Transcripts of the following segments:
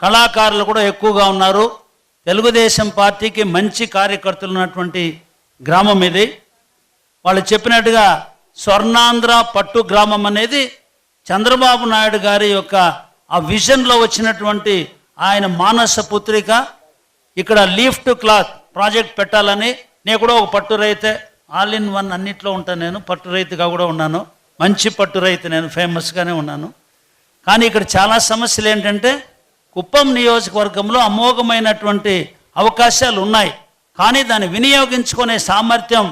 కళాకారులు కూడా ఎక్కువగా ఉన్నారు. తెలుగుదేశం పార్టీకి మంచి కార్యకర్తలు ఉన్నటువంటి గ్రామం ఇది. వాళ్ళు చెప్పినట్టుగా స్వర్ణాంధ్ర పట్టు గ్రామం అనేది చంద్రబాబు నాయుడు గారి యొక్క ఆ విజన్లో వచ్చినటువంటి ఆయన మానస పుత్రిక. ఇక్కడ లీఫ్ టు క్లాత్ ప్రాజెక్ట్ పెట్టాలని, నేను కూడా ఒక పట్టు రైతే, ఆల్ ఇన్ వన్ అన్నిట్లో ఉంటాను. నేను పట్టు రైతుగా కూడా ఉన్నాను, మంచి పట్టు రైతు, నేను ఫేమస్గానే ఉన్నాను. కానీ ఇక్కడ చాలా సమస్యలు ఏంటంటే కుప్పం నియోజకవర్గంలో అమోఘమైనటువంటి అవకాశాలు ఉన్నాయి, కానీ దాన్ని వినియోగించుకునే సామర్థ్యం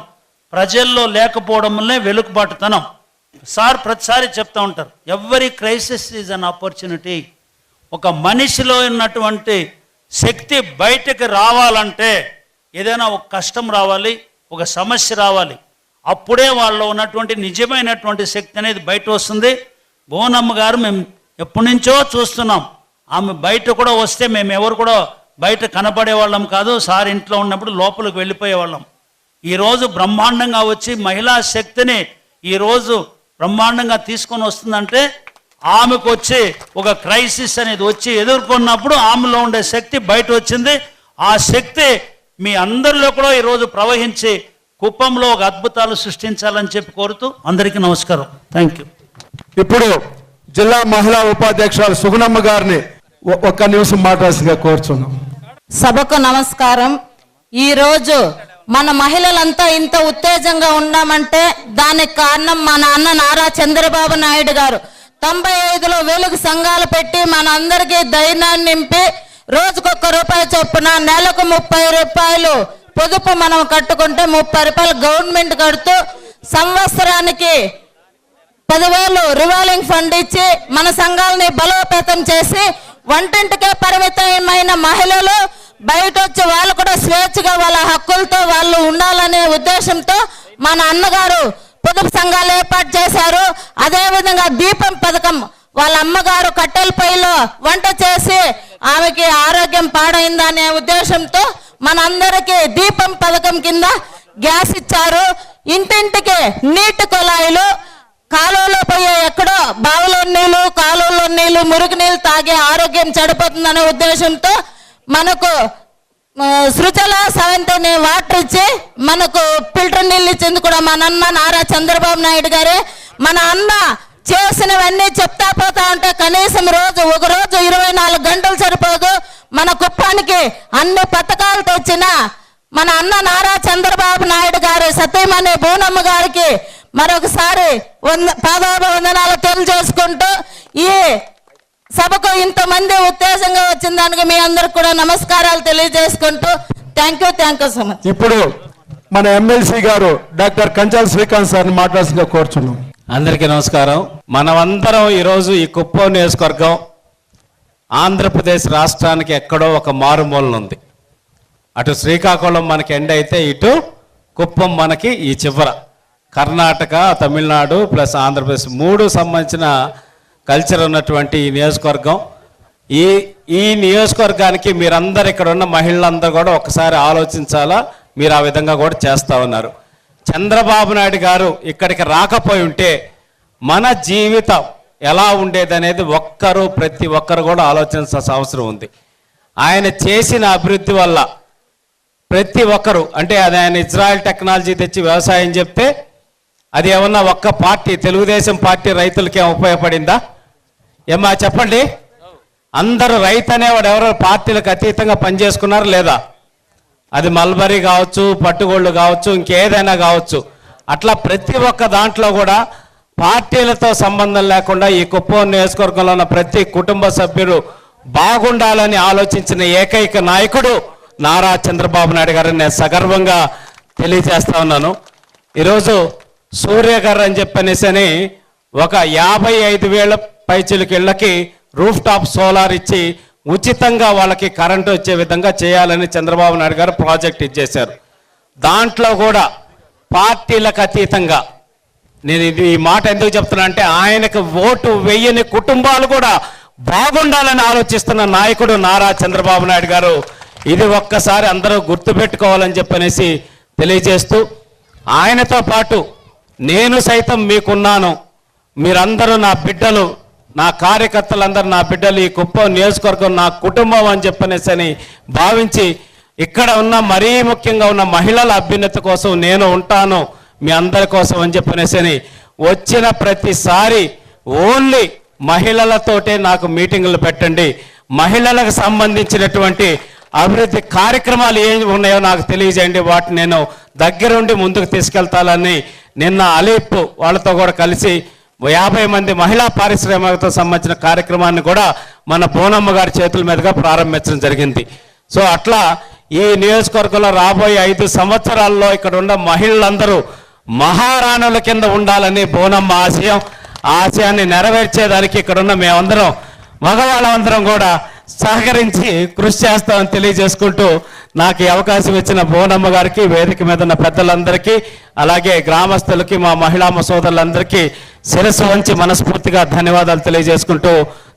ప్రజల్లో లేకపోవడం వల్లే వెలుగుబాటుతనం. సార్ ప్రతిసారి చెప్తూ ఉంటారు, every crisis is an opportunity. ఒక మనిషిలో ఉన్నటువంటి శక్తి బయటకు రావాలంటే ఏదైనా ఒక కష్టం రావాలి, ఒక సమస్య రావాలి, అప్పుడే వాళ్ళలో ఉన్నటువంటి నిజమైనటువంటి శక్తి అనేది బయట వస్తుంది. బోనమ్మ గారు మేము ఎప్పటి నుంచో చూస్తున్నాం, ఆమె బయట కూడా వస్తే మేము ఎవరు కూడా బయట కనపడేవాళ్ళం కాదు. సార్ ఇంట్లో ఉన్నప్పుడు లోపలికి వెళ్ళిపోయేవాళ్ళం. ఈరోజు బ్రహ్మాండంగా వచ్చి మహిళా శక్తిని ఈరోజు బ్రహ్మాండంగా తీసుకొని వస్తుందంటే ఆమెకు వచ్చి ఒక క్రైసిస్ అనేది వచ్చి ఎదుర్కొన్నప్పుడు ఆమెలో ఉండే శక్తి బయట వచ్చింది. ఆ శక్తి మీ అందరిలో కూడా ఈరోజు ప్రవహించి కుప్పంలో ఒక అద్భుతాలు సృష్టించాలని చెప్పి కోరుతూ అందరికీ నమస్కారం. Thank you. ఇప్పుడు జిల్లా మహిళా ఉపాధ్యక్షురాలు సుగుణమ్మ గారిని ఒక్క నిమిషం మాట్లాడాల్సిందిగా కోరుచున్నాం. సభకు నమస్కారం. ఈరోజు మన మహిళలంతా ఇంత ఉత్తేజంగా ఉన్నామంటే దానికి కారణం మన అన్న నారా చంద్రబాబు నాయుడు గారు 95లో వెలుగు సంఘాలు పెట్టి మన అందరికీ ధైర్యాన్ని నింపి రోజుకొక్క రూపాయి చొప్పున నెలకు 30 రూపాయలు పొదుపు మనం కట్టుకుంటే 30 రూపాయలు గవర్నమెంట్ కడుతూ సంవత్సరానికి 10,000 రివాల్వింగ్ ఫండ్ ఇచ్చి మన సంఘాలని బలోపేతం చేసి వంటింటికే పరిమితమైన మహిళలు బయట వచ్చి వాళ్ళు కూడా స్వేచ్ఛగా వాళ్ళ హక్కులతో వాళ్ళు ఉండాలనే ఉద్దేశంతో మన అన్నగారు పొదుపు సంఘాలు ఏర్పాటు చేశారు. అదేవిధంగా దీపం పథకం, వాళ్ళ అమ్మగారు కట్టెల పొయ్యిలో వంట చేసి ఆమెకి ఆరోగ్యం పాడైందనే ఉద్దేశంతో మనందరికీ దీపం పథకం కింద గ్యాస్ ఇచ్చారు. ఇంటింటికి నీటి కుళాయిలు, కాలువలో పోయే ఎక్కడో బావిలో నీళ్లు, కాలువలో నీళ్లు, మురుగు నీళ్ళు తాగే ఆరోగ్యం చెడిపోతుందనే ఉద్దేశంతో మనకు సృజల 7th అనే వాటర్ ఇచ్చి మనకు ఫిల్టర్ నీళ్ళు ఇచ్చింది కూడా మన అన్న నారా చంద్రబాబు నాయుడు గారే. మన అన్న చేసినవన్నీ చెప్తా పోతా ఉంటే కనీసం ఒక రోజు 24 గంటలు సరిపోదు. మన కుప్పానికి అన్ని పథకాలు తెచ్చిన మన అన్న నారా చంద్రబాబు నాయుడు గారు సతీమణి బోనమ్మ గారికి మరొకసారి పాదాభివందనాలు తెలియజేసుకుంటూ ఈ సభకు ఇంతమంది ఉత్తేజంగా వచ్చిన దానికి మీ అందరికి కూడా నమస్కారాలు తెలియజేసుకుంటూ థ్యాంక్ యూ సో మచ్. ఇప్పుడు మన ఎమ్మెల్సీ గారు డాక్టర్ కంచాల శ్రీకాంత్ సార్ని మాట్లాడాల్సిందిగా కోరుచున్నాం. అందరికీ నమస్కారం. మనమందరం ఈరోజు ఈ కుప్పం నియోజకవర్గం ఆంధ్రప్రదేశ్ రాష్ట్రానికి ఎక్కడో ఒక మారుమూలన ఉంది. అటు శ్రీకాకుళం మనకి ఎండ్ అయితే ఇటు కుప్పం మనకి ఈ చివర. కర్ణాటక, తమిళనాడు ప్లస్ ఆంధ్రప్రదేశ్ 3 సంబంధించిన కల్చర్ ఉన్నటువంటి ఈ నియోజకవర్గం. ఈ నియోజకవర్గానికి మీరందరూ ఇక్కడ ఉన్న మహిళలందరూ కూడా ఒకసారి ఆలోచించాలా. మీరు ఆ విధంగా కూడా చేస్తూ ఉన్నారు. చంద్రబాబు నాయుడు గారు ఇక్కడికి రాకపోయి ఉంటే మన జీవితం ఎలా ఉండేదనేది ప్రతి ఒక్కరు కూడా ఆలోచించాల్సిన అవసరం ఉంది. ఆయన చేసిన అభివృద్ధి వల్ల ప్రతి ఒక్కరు, అంటే అది ఆయన ఇజ్రాయెల్ టెక్నాలజీ తెచ్చి వ్యవసాయం చెప్తే అది ఏమన్నా ఒక్క పార్టీ తెలుగుదేశం పార్టీ రైతులకి ఉపయోగపడిందా? ఏమా చెప్పండి. అందరూ రైతు అనేవాడు ఎవరో పార్టీలకు అతీతంగా పనిచేసుకున్నారు లేదా? అది మల్బరీ కావచ్చు, పట్టుగోళ్ళు కావచ్చు, ఇంకేదైనా కావచ్చు. అట్లా ప్రతి ఒక్క దాంట్లో కూడా పార్టీలతో సంబంధం లేకుండా ఈ కుప్పం నియోజకవర్గంలో ఉన్న ప్రతి కుటుంబ సభ్యులు బాగుండాలని ఆలోచించిన ఏకైక నాయకుడు నారా చంద్రబాబు నాయుడు గారిని నేను సగర్వంగా తెలియజేస్తా ఉన్నాను. ఈరోజు సూర్య గారు అని చెప్పనేసి ఒక 55,000 పైచిలకు ఇళ్ళకి రూఫ్ టాప్ సోలార్ ఇచ్చి ఉచితంగా వాళ్ళకి కరెంటు వచ్చే విధంగా చేయాలని చంద్రబాబు నాయుడు గారు ప్రాజెక్ట్ ఇచ్చేశారు. దాంట్లో కూడా పార్టీలకు అతీతంగా నేను ఈ మాట ఎందుకు చెప్తున్నా అంటే ఆయనకు ఓటు వేయని కుటుంబాలు కూడా బాగుండాలని ఆలోచిస్తున్న నాయకుడు నారా చంద్రబాబు నాయుడు గారు. ఇది ఒక్కసారి అందరూ గుర్తుపెట్టుకోవాలని చెప్పనేసి తెలియజేస్తూ, ఆయనతో పాటు నేను సైతం మీకున్నాను, మీరందరూ నా బిడ్డలు, నా కార్యకర్తలందరూ నా బిడ్డలు, ఈ కుప్పం నియోజకవర్గం నా కుటుంబం అని చెప్పనేసని భావించి ఇక్కడ ఉన్న మరీ ముఖ్యంగా ఉన్న మహిళల అభ్యున్నతి కోసం నేను ఉంటాను మీ అందరి కోసం అని చెప్పనేసని వచ్చిన ప్రతిసారి ఓన్లీ మహిళలతోటే నాకు మీటింగులు పెట్టండి, మహిళలకు సంబంధించినటువంటి అభివృద్ధి కార్యక్రమాలు ఏమి ఉన్నాయో నాకు తెలియజేయండి, వాటిని నేను దగ్గరుండి ముందుకు తీసుకెళ్తానని నిన్న అలీప్ వాళ్ళతో కూడా కలిసి 50 మంది మహిళా పారిశ్రామికతో సంబంధించిన కార్యక్రమాన్ని కూడా మన బోనమ్మ గారి చేతుల మీదుగా ప్రారంభించడం జరిగింది. సో అట్లా ఈ నియోజకవర్గంలో రాబోయే 5 సంవత్సరాల్లో ఇక్కడ ఉన్న మహిళలందరూ మహారాణుల కింద ఉండాలని బోనమ్మ ఆశయం. ఆ ఆశయాన్ని నెరవేర్చేదానికి ఇక్కడ ఉన్న మేమందరం మగవాళ్ళందరం కూడా సహకరించి కృషి చేస్తామని తెలియజేసుకుంటూ నాకు ఈ అవకాశం ఇచ్చిన బోనమ్మ గారికి, వేదిక మీద ఉన్న పెద్దలందరికీ, అలాగే గ్రామస్తులకి, మా మహిళా సోదరులందరికీ శిరస్సు వంచి మనస్ఫూర్తిగా ధన్యవాదాలు తెలియజేసుకుంటూ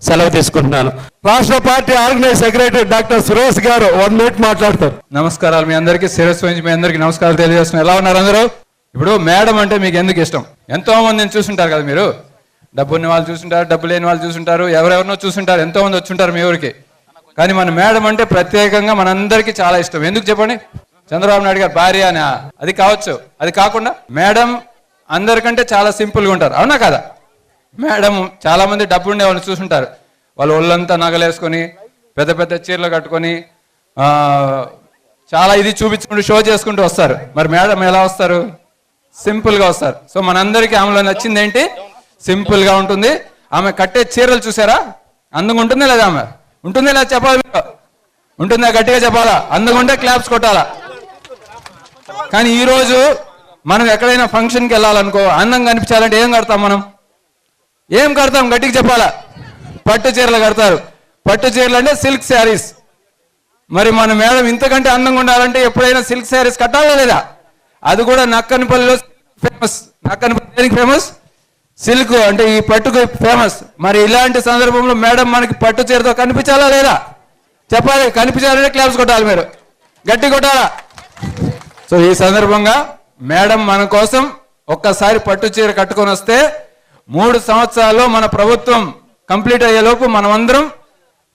సెలవు తీసుకుంటున్నాను. రాష్ట్ర party organise secretary doctor Suresh గారు 1 మినిట్ మాట్లాడతారు. నమస్కారాలు మీ అందరికీ, శిరస్సు వహించి మీ అందరికీ నమస్కారాలు తెలియజేస్తున్నాను. ఎలా ఉన్నారు అందరూ? ఇప్పుడు మేడం అంటే మీకు ఎందుకు ఇష్టం? ఎంతో మందిని చూసుంటారు కదా మీరు. డబ్బు ఉన్న వాళ్ళు చూసుంటారు, డబ్బు లేని వాళ్ళు చూసుంటారు, ఎవరెవరినో చూసుంటారు, ఎంతో మంది వచ్చుంటారు మీ ఊరికి. కానీ మన మేడం అంటే ప్రత్యేకంగా మనందరికీ చాలా ఇష్టం. ఎందుకు చెప్పండి? చంద్రబాబు నాయుడు గారు భార్య అని అది కావచ్చు, అది కాకుండా మేడం అందరికంటే చాలా సింపుల్గా ఉంటారు, అవునా కదా? మేడం చాలా మంది డబ్బు ఉండే వాళ్ళు చూసుంటారు, వాళ్ళు ఒళ్ళంతా నగలేసుకొని పెద్ద పెద్ద చీరలు కట్టుకొని చాలా ఇది చూపించుకుంటూ షో చేసుకుంటూ వస్తారు. మరి మేడం ఎలా వస్తారు? సింపుల్గా వస్తారు. సో మనందరికీ ఆమెలో నచ్చింది ఏంటి? సింపుల్గా ఉంటుంది. ఆమె కట్టే చీరలు చూసారా? అందంగా ఉంటుంది లేదా? ఆమె ఉంటుంది లేదా చెప్పాలి? ఉంటుందా? గట్టిగా చెప్పాలా? అందంగా ఉంటే క్లాప్స్ కొట్టాలా? కానీ ఈరోజు మనం ఎక్కడైనా ఫంక్షన్కి వెళ్ళాలనుకో, అందంగా కనిపించాలంటే ఏం కడతాం మనం? ఏం కడతాం? గట్టిగా చెప్పాలా? పట్టు చీరలు కడతారు. పట్టు చీరలు అంటే సిల్క్ శారీస్. మరి మన మేడం ఇంతకంటే అందంగా ఉండాలంటే ఎప్పుడైనా సిల్క్ శారీస్ కట్టాలా లేదా? అది కూడా నక్కనపల్లిలో ఫేమస్. నక్కనపల్లి దేనికి ఫేమస్? సిల్క్ అంటే ఈ పట్టుకు ఫేమస్. మరి ఇలాంటి సందర్భంలో మేడం మనకి పట్టు చీరతో కనిపించాలా లేదా? చెప్పాలి. కనిపించాలంటే క్లాప్స్ కొట్టాలి, మీరు గట్టి కొట్టాలా? సో ఈ సందర్భంగా మేడం మన కోసం ఒక్కసారి పట్టు చీర కట్టుకొని వస్తే 3 సంవత్సరాల్లో మన ప్రభుత్వం కంప్లీట్ అయ్యేలోపు మనమందరం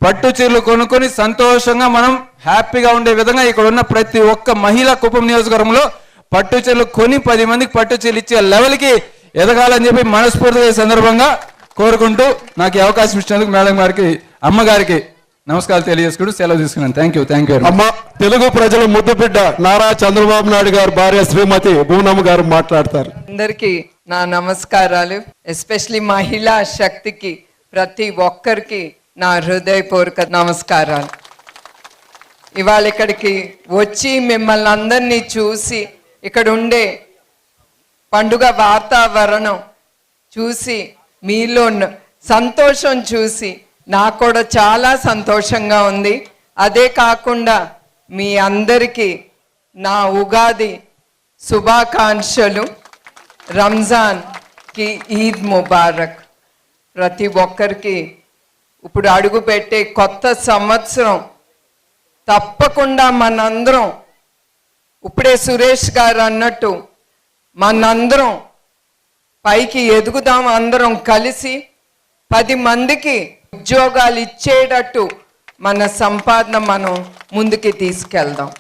పట్టు చీరలు కొనుక్కొని సంతోషంగా మనం హ్యాపీగా ఉండే విధంగా ఇక్కడ ఉన్న ప్రతి ఒక్క మహిళా కుప్పం నియోజకవర్గంలో పట్టు చీరలు కొని 10 మందికి పట్టు చీరలు ఇచ్చే లెవెల్కి ఎదగాలని చెప్పి మనస్ఫూర్తిగా ఈ సందర్భంగా కోరుకుంటూ నాకు ఈ అవకాశం ఇచ్చినందుకు మేడం గారికి, అమ్మగారికి నమస్కారాలు తెలియజేసుకుంటూ సెలవు తీసుకున్నాను. Thank you. అమ్మ, తెలుగు ప్రజల ముద్దు బిడ్డ నారా చంద్రబాబు నాయుడు గారు భార్య శ్రీమతి బోనమ్మ గారు మాట్లాడతారు. అందరికీ నా నమస్కారాలు. ఎస్పెషలీ మహిళా శక్తికి ప్రతి ఒక్కరికి నా హృదయపూర్వక నమస్కారాలు. ఇవాళ ఇక్కడికి వచ్చి మిమ్మల్ని అందరినీ చూసి ఇక్కడ ఉండే పండుగ వాతావరణం చూసి మీలో సంతోషం చూసి నాకు కూడా చాలా సంతోషంగా ఉంది. అదే కాకుండా మీ అందరికీ నా ఉగాది శుభాకాంక్షలు. రంజాన్కి ఈద్ ముబారక్. ప్రతి ఒక్కరికి ఇప్పుడు అడుగు పెట్టే కొత్త సంవత్సరం తప్పకుండా మనందరం ఇప్పుడే సురేష్ గారు అన్నట్టు మనందరం పైకి ఎదుగుదాం. అందరం కలిసి 10 మందికి ఉద్యోగాలు ఇచ్చేటట్టు మన సంపాదన మనం ముందుకి తీసుకెళ్దాం.